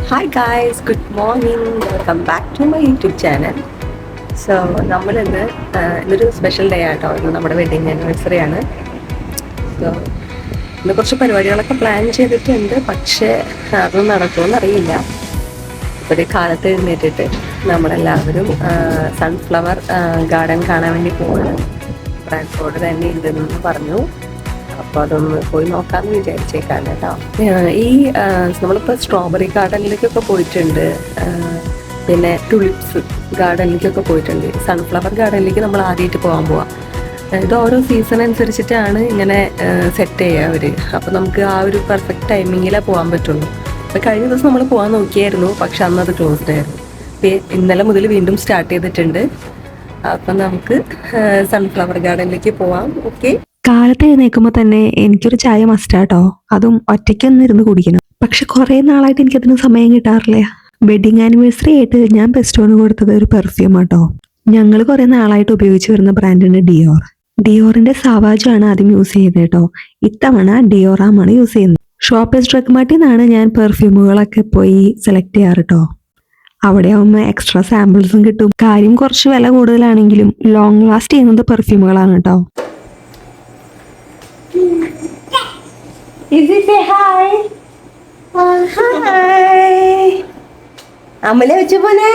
Hi guys, good morning. Welcome back to my YouTube channel. So നമ്മളിന്ന് ഇന്നൊരു special day ആട്ടോ. ഇന്ന് നമ്മുടെ വെഡിങ് ആനിവേഴ്സറി ആണ്. സോ ഇന്ന് കുറച്ച് പരിപാടികളൊക്കെ പ്ലാൻ ചെയ്തിട്ടുണ്ട്, പക്ഷേ അതൊന്നും നടക്കുമെന്ന് അറിയില്ല. ഒരു കാലത്ത് എഴുന്നേറ്റിട്ട് നമ്മളെല്ലാവരും സൺഫ്ലവർ ഗാർഡൻ കാണാൻ വേണ്ടി പോവാണ്. ഫ്രാൻഫോർട്ട് തന്നെ ഉണ്ടെന്ന് പറഞ്ഞു. അപ്പോൾ അതൊന്ന് പോയി നോക്കാമെന്ന് വിചാരിച്ചേക്കാം കേട്ടോ. ഈ നമ്മളിപ്പോൾ സ്ട്രോബെറി ഗാർഡനിലേക്കൊക്കെ പോയിട്ടുണ്ട്, പിന്നെ ടുലിപ്സ് ഗാർഡനിലേക്കൊക്കെ പോയിട്ടുണ്ട്. സൺഫ്ലവർ ഗാർഡനിലേക്ക് നമ്മൾ ആദ്യമായിട്ട് പോകാം. ഇത് ഓരോ സീസൺ അനുസരിച്ചിട്ടാണ് ഇങ്ങനെ സെറ്റ് ചെയ്യുക അവർ. അപ്പോൾ നമുക്ക് ആ ഒരു പെർഫെക്റ്റ് ടൈമിങ്ങിലേ പോകാൻ പറ്റുള്ളൂ. അപ്പോൾ കഴിഞ്ഞ ദിവസം നമ്മൾ പോകാൻ നോക്കിയായിരുന്നു, പക്ഷെ അന്ന് അത് ക്ലോസ്ഡ് ആയിരുന്നു. ഇന്നലെ മുതൽ വീണ്ടും സ്റ്റാർട്ട് ചെയ്തിട്ടുണ്ട്. അപ്പം നമുക്ക് സൺഫ്ലവർ ഗാർഡനിലേക്ക് പോവാം. ഓക്കെ. കാലത്ത് എഴുന്നേൽക്കുമ്പോൾ തന്നെ എനിക്കൊരു ചായ മസ്റ്റാട്ടോ. അതും ഒറ്റയ്ക്കൊന്നും ഇരുന്ന് കുടിക്കണം. പക്ഷെ കുറേ നാളായിട്ട് എനിക്കതിന് സമയം കിട്ടാറില്ല. വെഡിങ് ആനിവേഴ്സറി ആയിട്ട് ഞാൻ ബെസ്റ്റോണ് കൊടുത്തത് ഒരു പെർഫ്യൂം ആട്ടോ. ഞങ്ങൾ കുറേ നാളായിട്ട് ഉപയോഗിച്ച് വരുന്ന ബ്രാൻഡാണ് ഡിയോർ. ഡിയോറിന്റെ സവാജ് ആണ് ആദ്യം യൂസ് ചെയ്തത് കേട്ടോ. ഇത്തവണ ഡിയോറാമാണ് യൂസ് ചെയ്യുന്നത്. ഷോപ്പേഴ്സ് ഡ്രഗ് മാർട്ടിൽ നിന്നാണ് ഞാൻ പെർഫ്യൂമുകളൊക്കെ പോയി സെലക്ട് ചെയ്യാറ് കേട്ടോ. അവിടെ ആവുമ്പോൾ എക്സ്ട്രാ സാമ്പിൾസും കിട്ടും. കാര്യം കുറച്ച് വില കൂടുതലാണെങ്കിലും ലോങ് ലാസ്റ്റ് ചെയ്യുന്നത് പെർഫ്യൂമുകളാണ് കേട്ടോ. Izzy, say hi. Hi. അമ്മലെ വെച്ചുപോനെ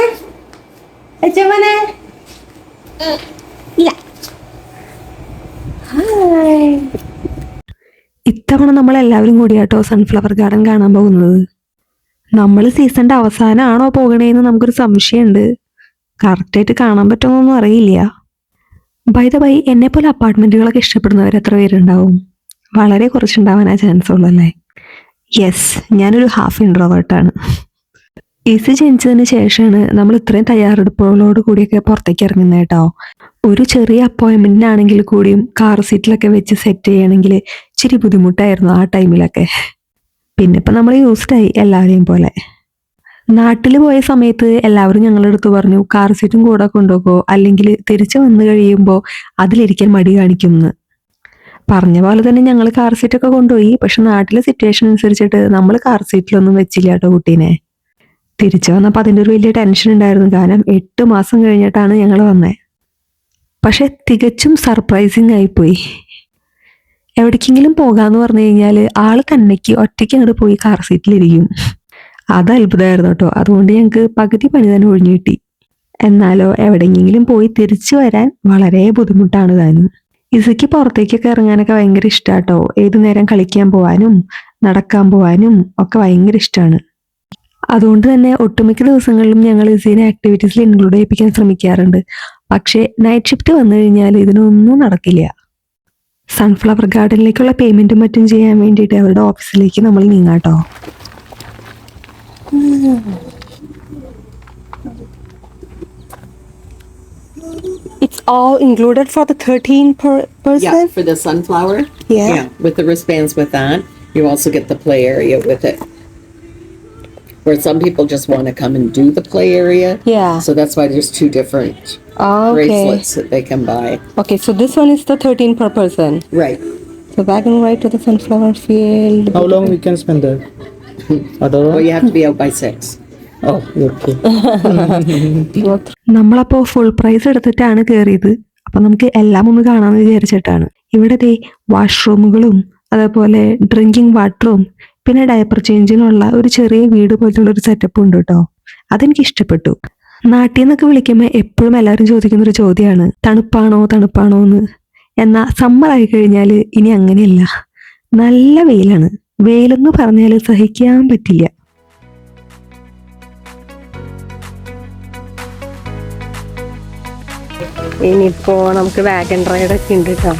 ഇല്ല. ഹായ്. ഇത്തവണ നമ്മൾ എല്ലാവരും കൂടിയാട്ടോ സൺഫ്ലവർ ഗാർഡൻ കാണാൻ പോകുന്നത്. നമ്മൾ സീസണിന്റെ അവസാനമാണോ പോകണേന്ന് നമുക്കൊരു സംശയമുണ്ട്. കറക്റ്റായിട്ട് കാണാൻ പറ്റുമെന്നൊന്നും അറിയില്ല. ബൈ ദ ബൈ, എന്നെ പോലെ അപ്പാർട്ട്മെന്റുകളൊക്കെ ഇഷ്ടപ്പെടുന്നവർ എത്ര പേരുണ്ടാവും? വളരെ കുറച്ചുണ്ടാവാനാ ചാൻസ് ഉള്ളൂ അല്ലേ? യെസ്, ഞാനൊരു ഹാഫ് ഇൻട്രോവേർട്ടാണ്. ഈസി ജനിച്ചതിന് ശേഷമാണ് നമ്മൾ ഇത്രയും തയ്യാറെടുപ്പുകളോട് കൂടിയൊക്കെ പുറത്തേക്ക് ഇറങ്ങുന്നത് കേട്ടോ. ഒരു ചെറിയ അപ്പോയിൻമെന്റിനാണെങ്കിൽ കൂടിയും കാർ സീറ്റിലൊക്കെ വെച്ച് സെറ്റ് ചെയ്യണമെങ്കിൽ ഇച്ചിരി ബുദ്ധിമുട്ടായിരുന്നു ആ ടൈമിലൊക്കെ. പിന്നെ ഇപ്പം നമ്മൾ യൂസ്ഡായി എല്ലാവരെയും പോലെ. നാട്ടിൽ പോയ സമയത്ത് എല്ലാവരും ഞങ്ങളുടെ അടുത്ത് പറഞ്ഞു കാർ സീറ്റും കൂടെ കൊണ്ടുപോകോ, അല്ലെങ്കിൽ തിരിച്ചു വന്നു കഴിയുമ്പോൾ അതിലിരിക്കാൻ മടി കാണിക്കുമെന്ന്. പറഞ്ഞ പോലെ തന്നെ ഞങ്ങൾ കാർ സീറ്റൊക്കെ കൊണ്ടുപോയി. പക്ഷെ നാട്ടിലെ സിറ്റുവേഷൻ അനുസരിച്ചിട്ട് നമ്മൾ കാർ സീറ്റിലൊന്നും വെച്ചില്ല കേട്ടോ കുട്ടീനെ. തിരിച്ചു വന്നപ്പോൾ അതിൻ്റെ ഒരു വലിയ ടെൻഷൻ ഉണ്ടായിരുന്നു. കാരണം 8 മാസം കഴിഞ്ഞിട്ടാണ് ഞങ്ങൾ വന്നത്. പക്ഷെ തികച്ചും സർപ്രൈസിങ് ആയിപ്പോയി. എവിടേക്കെങ്കിലും പോകാന്ന് പറഞ്ഞു കഴിഞ്ഞാൽ ആള് തന്നെക്ക് ഒറ്റയ്ക്ക് അങ്ങോട്ട് പോയി കാർ സീറ്റിലിരിക്കും. അത് അത്ഭുതമായിരുന്നു കേട്ടോ. അതുകൊണ്ട് ഞങ്ങൾക്ക് പകുതി പണി തന്നെ ഒഴിഞ്ഞു കിട്ടി. എന്നാലോ എവിടെയെങ്കിലും പോയി തിരിച്ചു വരാൻ വളരെ ബുദ്ധിമുട്ടാണ് താനും. ഇസയ്ക്ക് പുറത്തേക്കൊക്കെ ഇറങ്ങാനൊക്കെ ഭയങ്കര ഇഷ്ടാട്ടോ. ഏതു നേരം കളിക്കാൻ പോവാനും നടക്കാൻ പോവാനും ഒക്കെ ഭയങ്കര ഇഷ്ടമാണ്. അതുകൊണ്ട് തന്നെ ഒട്ടുമിക്ക ദിവസങ്ങളിലും ഞങ്ങൾ ഇസീനെ ആക്ടിവിറ്റീസിൽ ഇൻക്ലൂഡ് ചെയ്യിപ്പിക്കാൻ ശ്രമിക്കാറുണ്ട്. പക്ഷേ നൈറ്റ് ഷിഫ്റ്റ് വന്നു കഴിഞ്ഞാൽ ഇതിനൊന്നും നടക്കില്ല. സൺഫ്ലവർ ഗാർഡനിലേക്കുള്ള പേയ്മെന്റും മറ്റും ചെയ്യാൻ വേണ്ടിയിട്ട് അവരുടെ ഓഫീസിലേക്ക് നമ്മൾ നീങ്ങാട്ടോ. It's all included for the 13 person? Yeah, for the sunflower. Yeah. With the wristbands with that. You also get the play area with it. Where some people just want to come and do the play area. Yeah. So that's why there's 2 different Okay. bracelets that they can buy. Okay, so this one is the 13 per person. Right. So back and right to the sunflower field. How long we can spend there? Well, you have to be out by 6. Oh, okay. നമ്മളപ്പോൾ full price എടുത്തിട്ടാണ് കയറിയത്. അപ്പൊ നമുക്ക് എല്ലാം ഒന്ന് കാണാമെന്ന് വിചാരിച്ചിട്ടാണ്. ഇവിടെ ദേ വാഷ്റൂമുകളും അതേപോലെ ഡ്രിങ്കിങ് വാട്ടറും പിന്നെ ഡയപ്പർ ചേഞ്ചിനുള്ള ഒരു ചെറിയ വീട് പോലത്തുള്ള ഒരു സെറ്റപ്പ് ഉണ്ട് കേട്ടോ. അതെനിക്ക് ഇഷ്ടപ്പെട്ടു. നാട്ടിൽ നിന്നൊക്കെ വിളിക്കുമ്പോൾ എപ്പോഴും എല്ലാവരും ചോദിക്കുന്ന ഒരു ചോദ്യമാണ് തണുപ്പാണോ എന്ന്. എന്നാൽ സമ്മർ ആയി കഴിഞ്ഞാൽ ഇനി അങ്ങനെയല്ല. നല്ല വെയിലാണ്. വെയിലെന്ന് പറഞ്ഞാൽ സഹിക്കാൻ പറ്റില്ല. ഇനിയിപ്പോ നമുക്ക് വാഗൺ റൈഡ് ഒക്കെ ഉണ്ട് കേട്ടോ.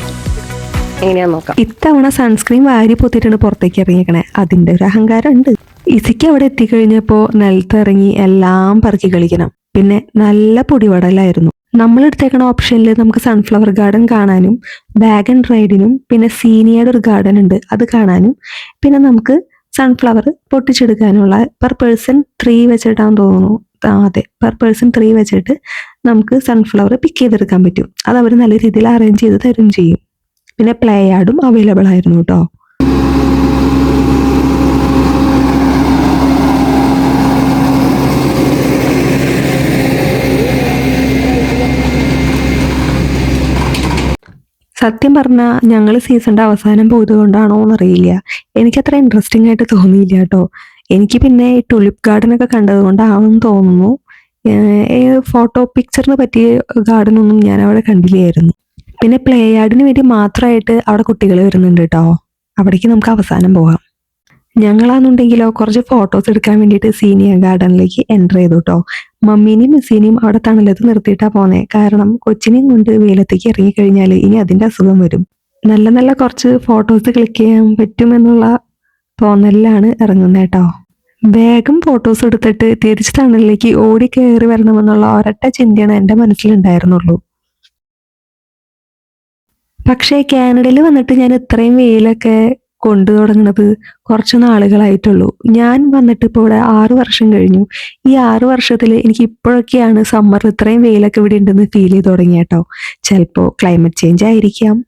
എങ്ങനെയാന്ന് നോക്കാം. ഇത്തവണ സൺസ്ക്രീൻ വാരി പൊത്തിട്ടാണ് പുറത്തേക്ക് ഇറങ്ങിയേക്കണേ. അതിന്റെ ഒരു അഹങ്കാരം ഉണ്ട്. ഇസിക്ക് അവിടെ എത്തിക്കഴിഞ്ഞപ്പോ നിലത്ത് ഇറങ്ങി എല്ലാം പറക്കി കളിക്കണം. പിന്നെ നല്ല പൊടിവടലായിരുന്നു. നമ്മൾ എടുത്തേക്കണ ഓപ്ഷനിൽ നമുക്ക് സൺഫ്ലവർ ഗാർഡൻ കാണാനും വാഗൺ റൈഡിനും പിന്നെ സീനിയയുടെ ഒരു ഗാർഡൻ ഉണ്ട് അത് കാണാനും പിന്നെ നമുക്ക് സൺഫ്ലവർ പൊട്ടിച്ചെടുക്കാനുള്ള പെർ പേഴ്സൺ 3 വെച്ചിട്ടാന്ന് തോന്നുന്നു. അതെ, പെർ പേഴ്സൺ 3 വെച്ചിട്ട് നമുക്ക് സൺഫ്ലവർ പിക്ക് ചെയ്തെടുക്കാൻ പറ്റും. അത് അവർ നല്ല രീതിയിൽ അറേഞ്ച് ചെയ്ത് തരും ചെയ്യും. പിന്നെ പ്ലേ യാർഡും അവൈലബിൾ ആയിരുന്നു കേട്ടോ. 1 സത്യം പറഞ്ഞാൽ ഞങ്ങൾ സീസണിൻ്റെ അവസാനം പോയത് കൊണ്ടാണോ എന്നറിയില്ല, എനിക്കത്ര ഇൻട്രസ്റ്റിംഗ് ആയിട്ട് തോന്നിയില്ല കേട്ടോ. എനിക്ക് പിന്നെ ഈ ടുലിപ്പ് ഗാർഡൻ ഒക്കെ കണ്ടത് കൊണ്ടാണെന്ന് തോന്നുന്നു. ഫോട്ടോ പിക്ചറിന് പറ്റിയ ഗാർഡൻ ഒന്നും ഞാൻ അവിടെ കണ്ടില്ലായിരുന്നു. പിന്നെ പ്ലേ യാർഡിന് വേണ്ടി മാത്രമായിട്ട് അവിടെ കുട്ടികൾ വരുന്നുണ്ട് കേട്ടോ. അവിടേക്ക് നമുക്ക് അവസാനം പോകാം. ഞങ്ങളാണെന്നുണ്ടെങ്കിലോ കുറച്ച് ഫോട്ടോസ് എടുക്കാൻ വേണ്ടിയിട്ട് സീനിയർ ഗാർഡനിലേക്ക് എൻ്റർ ചെയ്തു കേട്ടോ. മമ്മീനെയും മിസ്സിനെയും അവിടെ തണലത്ത് നിർത്തിയിട്ടാ പോന്നെ. കാരണം കൊച്ചിനെയും കൊണ്ട് വെയിലത്തേക്ക് ഇറങ്ങിക്കഴിഞ്ഞാൽ ഇനി അതിൻ്റെ അസുഖം വരും. നല്ല നല്ല കുറച്ച് ഫോട്ടോസ് ക്ലിക്ക് ചെയ്യാൻ പറ്റുമെന്നുള്ള തോന്നലിലാണ് ഇറങ്ങുന്നത് കേട്ടോ. വേഗം ഫോട്ടോസ് എടുത്തിട്ട് തിരിച്ച് തണലിലേക്ക് ഓടി കയറി വരണമെന്നുള്ള ഒരൊറ്റ ചിന്തയാണ് എൻ്റെ മനസ്സിലുണ്ടായിരുന്നുള്ളൂ. പക്ഷേ കാനഡയിൽ വന്നിട്ട് ഞാൻ ഇത്രയും വെയിലൊക്കെ കൊണ്ടു തുടങ്ങുന്നത് കുറച്ച് നാളുകളായിട്ടുള്ളൂ. ഞാൻ വന്നിട്ട് ഇപ്പോൾ ഇവിടെ 6 വർഷം കഴിഞ്ഞു. ഈ 6 വർഷത്തിൽ എനിക്ക് ഇപ്പോഴൊക്കെയാണ് സമ്മറിൽ ഇത്രയും വെയിലൊക്കെ ഇവിടെ ഉണ്ടെന്ന് ഫീൽ ചെയ്ത് തുടങ്ങി കേട്ടോ. ചിലപ്പോൾ ക്ലൈമറ്റ് ചേഞ്ച് ആയിരിക്കാം.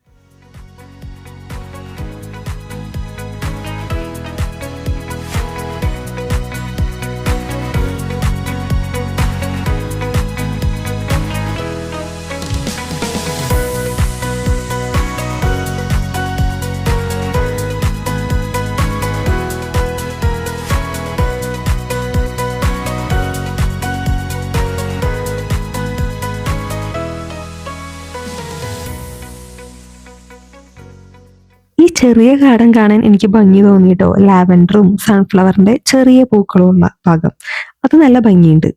ഈ ചെറിയ ഗാർഡൻ കാണാൻ എനിക്ക് ഭംഗി തോന്നിട്ടോ. ലാവൻഡറും സൺഫ്ലവറിന്റെ ചെറിയ പൂക്കളും ഉള്ള ഭാഗം, അത് നല്ല ഭംഗിയുണ്ട്.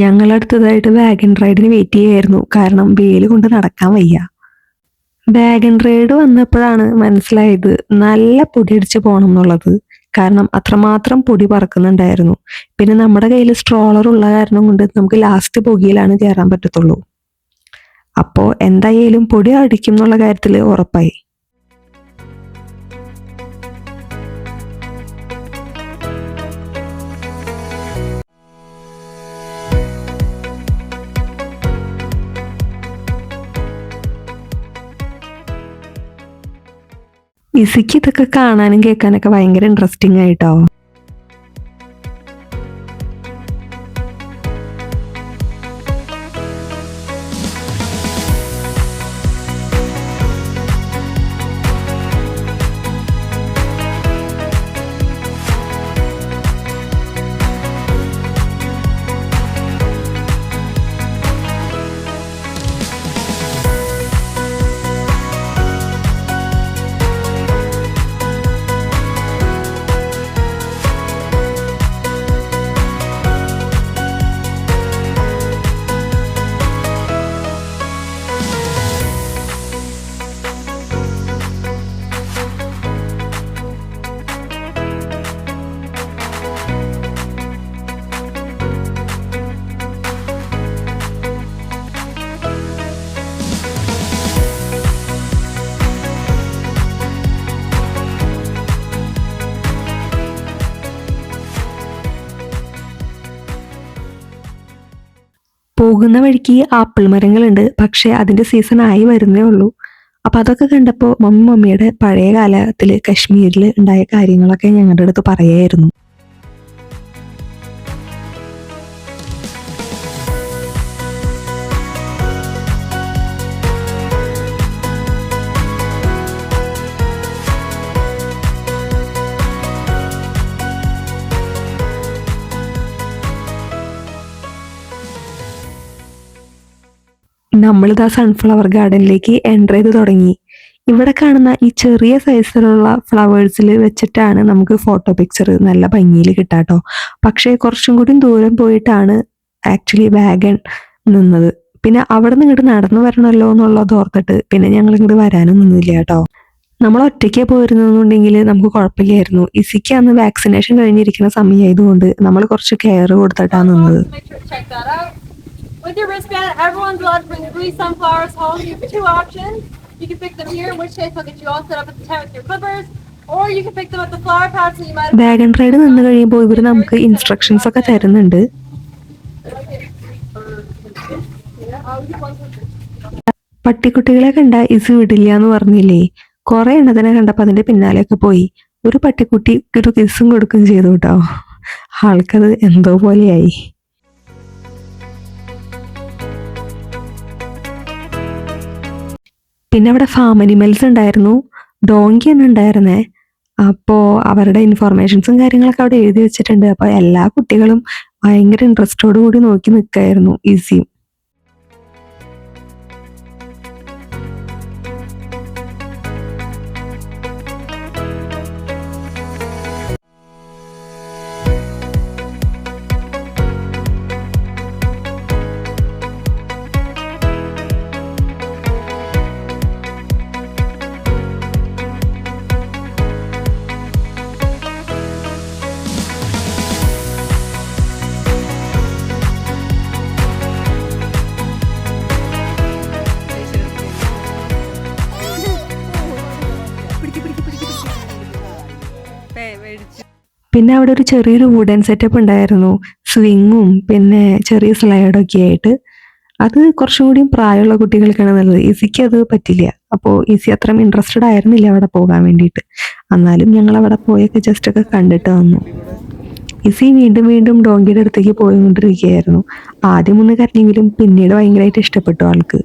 ഞങ്ങളടുത്തതായിട്ട് വാഗൺ റൈഡിന് വെയിറ്റ് ചെയ്യായിരുന്നു. കാരണം വെയിൽ കൊണ്ട് നടക്കാൻ വയ്യ. വാഗൺ റൈഡ് വന്നപ്പോഴാണ് മനസ്സിലായത് നല്ല പൊടിയടിച്ച് പോകണം എന്നുള്ളത്. കാരണം അത്രമാത്രം പൊടി പറക്കുന്നുണ്ടായിരുന്നു. പിന്നെ നമ്മുടെ കയ്യിൽ സ്ട്രോളർ ഉള്ള കാരണം കൊണ്ട് നമുക്ക് ലാസ്റ്റ് ബോഗിയിലാണ് കയറാൻ പറ്റത്തുള്ളൂ. അപ്പോൾ എന്തായാലും പൊടി അടിക്കും എന്നുള്ള കാര്യത്തിൽ ഉറപ്പായി. ഇസിക്ക് ഇതൊക്കെ കാണാനും കേൾക്കാനൊക്കെ ഭയങ്കര ഇൻട്രസ്റ്റിംഗ് ആയിട്ടോ. പോകുന്ന വഴിക്ക് ആപ്പിൾ മരങ്ങളുണ്ട്. പക്ഷെ അതിന്റെ സീസൺ ആയി വരുന്നേ ഉള്ളൂ. അപ്പൊ അതൊക്കെ കണ്ടപ്പോൾ മമ്മിയുടെ പഴയ കാലത്തിൽ കശ്മീരിൽ ഉണ്ടായ കാര്യങ്ങളൊക്കെ ഞങ്ങളുടെ അടുത്ത് പറയായിരുന്നു. നമ്മളിതാ സൺഫ്ലവർ ഗാർഡനിലേക്ക് എൻ്റർ ചെയ്ത് തുടങ്ങി. ഇവിടെ കാണുന്ന ഈ ചെറിയ സൈസിലുള്ള ഫ്ലവേഴ്സിൽ വെച്ചിട്ടാണ് നമുക്ക് ഫോട്ടോ പിക്ചർ നല്ല ഭംഗിയിൽ കിട്ടാട്ടോ. പക്ഷേ കുറച്ചും കൂടി ദൂരം പോയിട്ടാണ് ആക്ച്വലി വാഗൺ നിന്നത്. പിന്നെ അവിടെ നിന്ന് ഇങ്ങോട്ട് നടന്നു വരണമല്ലോ എന്നുള്ളത് ഓർത്തിട്ട് പിന്നെ ഞങ്ങൾ ഇങ്ങോട്ട് വരാനും നിന്നില്ല കേട്ടോ. നമ്മൾ ഒറ്റയ്ക്ക് പോയിരുന്നുണ്ടെങ്കിൽ നമുക്ക് കുഴപ്പമില്ലായിരുന്നു. ഇസിക്ക് അന്ന് വാക്സിനേഷൻ കഴിഞ്ഞിരിക്കുന്ന സമയമായതുകൊണ്ട് നമ്മൾ കുറച്ച് കെയർ കൊടുത്തിട്ടാണ് നിന്നത്. With your wristband, everyone's allowed to bring 3 sunflowers home. You have 2 options. You can pick them here, in which case I'll get you all set up at the tent with your clippers, or you can pick them at the flower pot so you might... wagon ride നിന്ന് കഴിയുമ്പോൾ ഇവർ നമുക്ക് instructions ഒക്കെ തരുന്നുണ്ട്. പട്ടിക്കുട്ടികളെ കണ്ട is വിടില്ല എന്ന് പറഞ്ഞില്ലേ, കുറെ എണ്ണത്തിനെ കണ്ടപ്പോൾ അതിന്റെ പിന്നാലെയൊക്കെ പോയി. ഒരു പട്ടിക്കുട്ടി ഒരു കിസ്സും കൊടുക്കുകയും ചെയ്തു കേട്ടോ. ആൾക്കത് എന്തോ പോലെയായി. പിന്നെ അവിടെ ഫാം അനിമൽസ് ഉണ്ടായിരുന്നു, ഡോങ്കി തന്നെ ഉണ്ടായിരുന്നേ. അപ്പോൾ അവരുടെ ഇൻഫോർമേഷൻസും കാര്യങ്ങളൊക്കെ അവിടെ എഴുതി വെച്ചിട്ടുണ്ട്. അപ്പോൾ എല്ലാ കുട്ടികളും ഭയങ്കര ഇൻട്രസ്റ്റോടു കൂടി നോക്കി നിൽക്കായിരുന്നു ഈസിയും. പിന്നെ അവിടെ ഒരു ചെറിയൊരു വുഡൻ സെറ്റപ്പ് ഉണ്ടായിരുന്നു, സ്വിങ്ങും പിന്നെ ചെറിയ സ്ലൈഡൊക്കെ ആയിട്ട്. അത് കുറച്ചും കൂടിയും പ്രായമുള്ള കുട്ടികൾക്കാണ് നല്ലത്. ഈസിക്ക് അത് പറ്റില്ല. അപ്പോൾ ഈസി അത്രയും ഇൻട്രസ്റ്റഡ് ആയിരുന്നില്ല അവിടെ പോകാൻ വേണ്ടിയിട്ട്. എന്നാലും ഞങ്ങൾ അവിടെ പോയൊക്കെ ജസ്റ്റ് ഒക്കെ കണ്ടിട്ട് വന്നു. ഈസി വീണ്ടും വീണ്ടും ഡോങ്കിയുടെ അടുത്തേക്ക് പോയിക്കൊണ്ടിരിക്കുകയായിരുന്നു. ആദ്യം ഒന്ന് കരഞ്ഞെങ്കിലും പിന്നീട് ഭയങ്കരമായിട്ട് ഇഷ്ടപ്പെട്ടു ആൾക്ക്.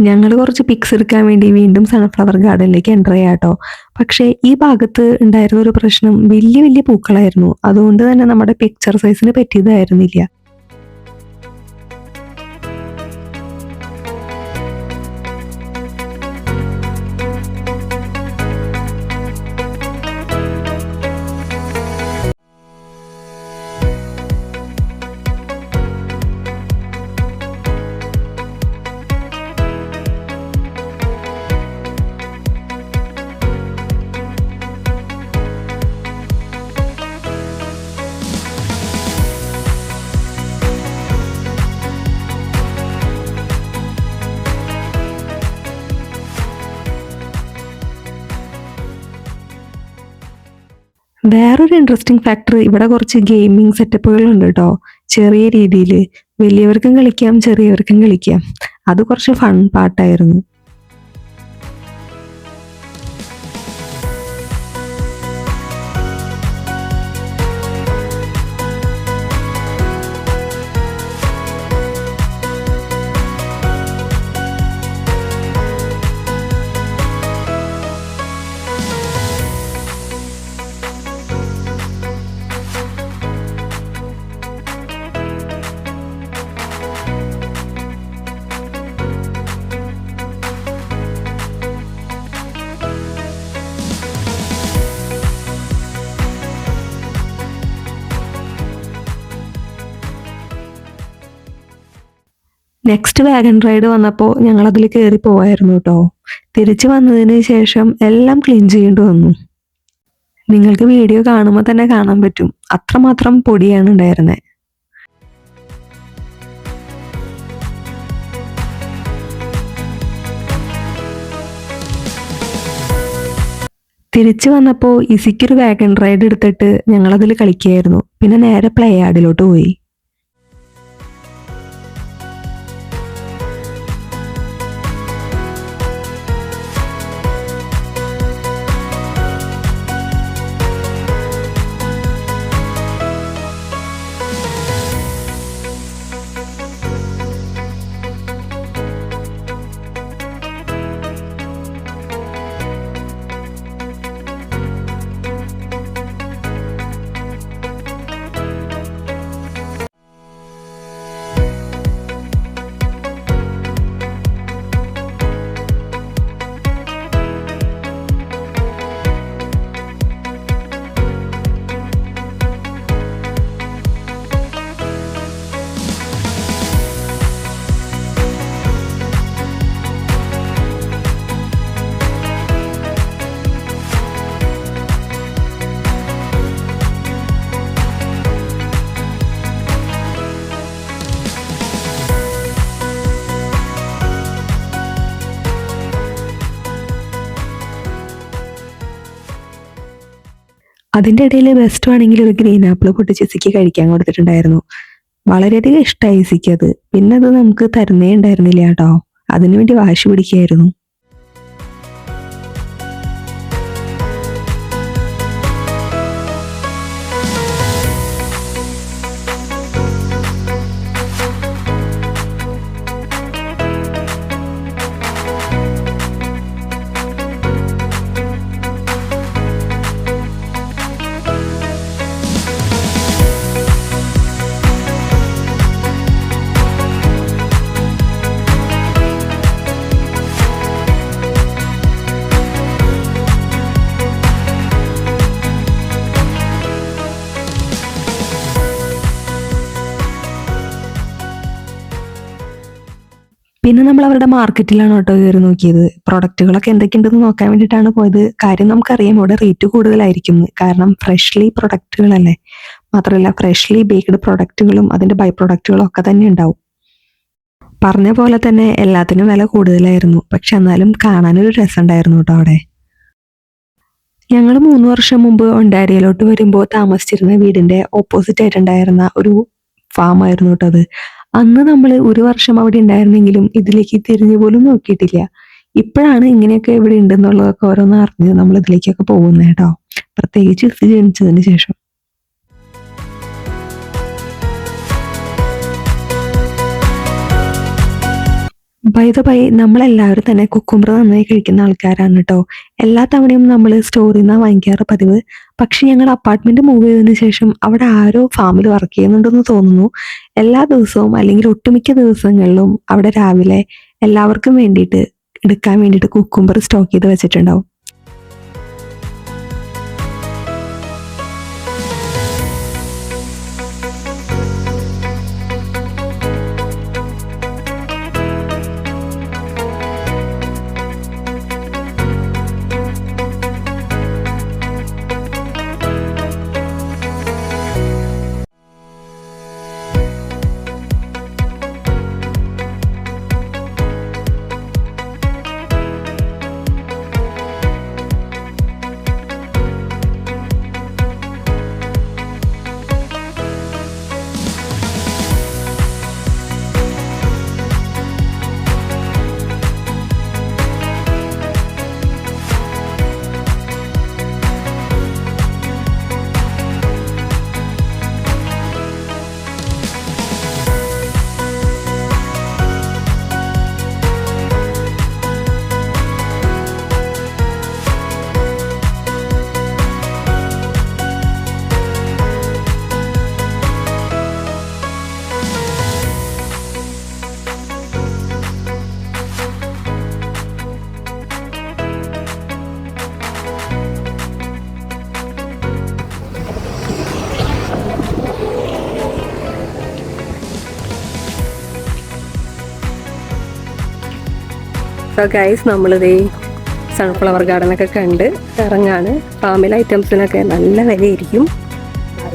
ഞങ്ങൾ കുറച്ച് പിക്സ് എടുക്കാൻ വേണ്ടി വീണ്ടും സൺഫ്ലവർ ഗാർഡനിലേക്ക് എൻ്റർ ചെയ്യാട്ടോ. പക്ഷേ ഈ ഭാഗത്ത് ഉണ്ടായിരുന്ന ഒരു പ്രശ്നം, വലിയ വലിയ പൂക്കളായിരുന്നു. അതുകൊണ്ട് തന്നെ നമ്മുടെ പിക്ചർ സൈസിന് പറ്റിയതായിരുന്നില്ല. വേറൊരു ഇൻട്രസ്റ്റിംഗ് ഫാക്ടർ, ഇവിടെ കുറച്ച് ഗെയിമിംഗ് സെറ്റപ്പുകൾ ഉണ്ട് കേട്ടോ. ചെറിയ രീതിയിൽ വലിയവർക്കും കളിക്കാം, ചെറിയവർക്കും കളിക്കാം. അത് കുറച്ച് ഫൺ പാർട്ടായിരുന്നു. നെക്സ്റ്റ് വാഗൺ റൈഡ് വന്നപ്പോൾ ഞങ്ങൾ അതിൽ കയറി പോവായിരുന്നു കേട്ടോ. തിരിച്ചു വന്നതിന് ശേഷം എല്ലാം ക്ലീൻ ചെയ്യേണ്ടി വന്നു. നിങ്ങൾക്ക് വീഡിയോ കാണുമ്പോൾ തന്നെ കാണാൻ പറ്റും, അത്രമാത്രം പൊടിയാണ് ഉണ്ടായിരുന്നത്. തിരിച്ചു വന്നപ്പോൾ ഇസിക്കൊരു വാഗൺ റൈഡ് എടുത്തിട്ട് ഞങ്ങളതിൽ കളിക്കുകയായിരുന്നു. പിന്നെ നേരെ പ്ലേ യാർഡിലോട്ട് പോയി. അതിൻ്റെ ഇടയിൽ ബെസ്റ്റ് ആണെങ്കിൽ ഒരു ഗ്രീൻ ആപ്പിൾ പൊട്ടിച്ച് സിക്ക് കഴിക്കാൻ കൊടുത്തിട്ടുണ്ടായിരുന്നു. വളരെയധികം ഇഷ്ടമായി സിക്ക് അത്. പിന്നെ അത് നമുക്ക് തരുന്നേ ഉണ്ടായിരുന്നില്ല കേട്ടോ, അതിനുവേണ്ടി വാശി പിടിക്കുകയായിരുന്നു. പിന്നെ നമ്മൾ അവരുടെ മാർക്കറ്റിലാണ് കേട്ടോ കയറി നോക്കിയത്. പ്രൊഡക്റ്റുകളൊക്കെ എന്തൊക്കെയുണ്ടെന്ന് നോക്കാൻ വേണ്ടിയിട്ടാണ് പോയത്. കാര്യം നമുക്കറിയാം ഇവിടെ റേറ്റ് കൂടുതലായിരിക്കും, കാരണം ഫ്രഷ്ലി പ്രൊഡക്റ്റുകളല്ലേ. മാത്രമല്ല ഫ്രഷ്ലി ബേക്ക്ഡ് പ്രൊഡക്റ്റുകളും അതിൻ്റെ ബൈ പ്രൊഡക്റ്റുകളും ഒക്കെ തന്നെ ഉണ്ടാവും. പറഞ്ഞ പോലെ തന്നെ എല്ലാത്തിനും വില കൂടുതലായിരുന്നു, പക്ഷെ എന്നാലും കാണാനൊരു രസമുണ്ടായിരുന്നു കേട്ടോ അവിടെ. ഞങ്ങൾ 3 വർഷം മുമ്പ് ഒണ്ടാരിയയിലോട്ട് വരുമ്പോൾ താമസിച്ചിരുന്ന വീടിന്റെ ഓപ്പോസിറ്റ് ആയിട്ടുണ്ടായിരുന്ന ഒരു ഫാം ആയിരുന്നു കേട്ടോ അത്. അന്ന് നമ്മൾ 1 വർഷം അവിടെ ഉണ്ടായിരുന്നെങ്കിലും ഇതിലേക്ക് തിരിഞ്ഞു പോലും നോക്കിയിട്ടില്ല. ഇപ്പോഴാണ് ഇങ്ങനെയൊക്കെ ഇവിടെ ഉണ്ടെന്നുള്ളതൊക്കെ ഓരോന്ന് അറിഞ്ഞ് നമ്മൾ ഇതിലേക്കൊക്കെ പോകുന്നത് കേട്ടോ, പ്രത്യേകിച്ച് ഇത് ജനിച്ചതിന് ശേഷം. ബൈ ദ ബൈ, നമ്മളെല്ലാവരും തന്നെ കുക്കുംബർ നന്നായി കഴിക്കുന്ന ആൾക്കാരാണ് കേട്ടോ. എല്ലാ തവണയും നമ്മൾ സ്റ്റോറിൽ നിന്നാണ് വാങ്ങിക്കാറ് പതിവ്. പക്ഷെ ഞങ്ങൾ അപ്പാർട്ട്മെന്റ് മൂവ് ചെയ്തതിനു ശേഷം അവിടെ ആരോ ഫാമിൽ വർക്ക് ചെയ്യുന്നുണ്ടെന്ന് തോന്നുന്നു. എല്ലാ ദിവസവും അല്ലെങ്കിൽ ഒട്ടുമിക്ക ദിവസങ്ങളിലും അവിടെ രാവിലെ എല്ലാവർക്കും വേണ്ടിയിട്ട് എടുക്കാൻ വേണ്ടിയിട്ട് കുക്കുംബർ സ്റ്റോക്ക് ചെയ്ത് വെച്ചിട്ടുണ്ടാവും. സോ ഗൈസ്, നമ്മളിതേ സൺഫ്ലവർ ഗാർഡനൊക്കെ കണ്ട് ഇറങ്ങാണ്. ഫാമിലെ ഐറ്റംസിനൊക്കെ നല്ല വിലയായിരിക്കും,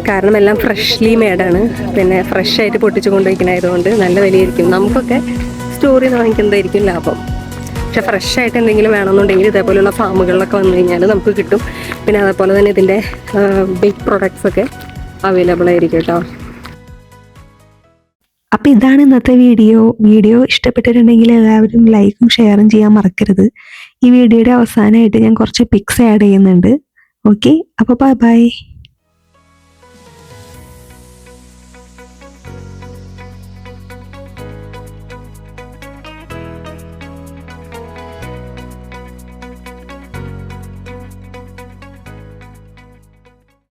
കാരണം എല്ലാം ഫ്രഷ്ലി മെയ്ഡാണ്. പിന്നെ ഫ്രഷ് ആയിട്ട് പൊട്ടിച്ചു കൊണ്ടുവയ്ക്കണായതുകൊണ്ട് നല്ല വിലയായിരിക്കും. നമുക്കൊക്കെ സ്റ്റോറിൽ നിന്ന് വാങ്ങിക്കുന്നതായിരിക്കും ലാഭം. പക്ഷെ ഫ്രഷ് ആയിട്ട് എന്തെങ്കിലും വേണമെന്നുണ്ടെങ്കിൽ ഇതേപോലെയുള്ള ഫാമുകളിലൊക്കെ വന്നു കഴിഞ്ഞാൽ നമുക്ക് കിട്ടും. പിന്നെ അതേപോലെ തന്നെ ഇതിൻ്റെ ബേക്ക് പ്രൊഡക്ട്സ് ഒക്കെ അവൈലബിൾ ആയിരിക്കും കേട്ടോ. അപ്പം ഇതാണ് ഇന്നത്തെ വീഡിയോ ഇഷ്ടപ്പെട്ടിട്ടുണ്ടെങ്കിൽ എല്ലാവരും ലൈക്കും ഷെയറും ചെയ്യാൻ മറക്കരുത്. ഈ വീഡിയോയുടെ അവസാനമായിട്ട് ഞാൻ കുറച്ച് പിക്സ് ആഡ് ചെയ്യുന്നുണ്ട്. ഓക്കെ, അപ്പോൾ ബൈ.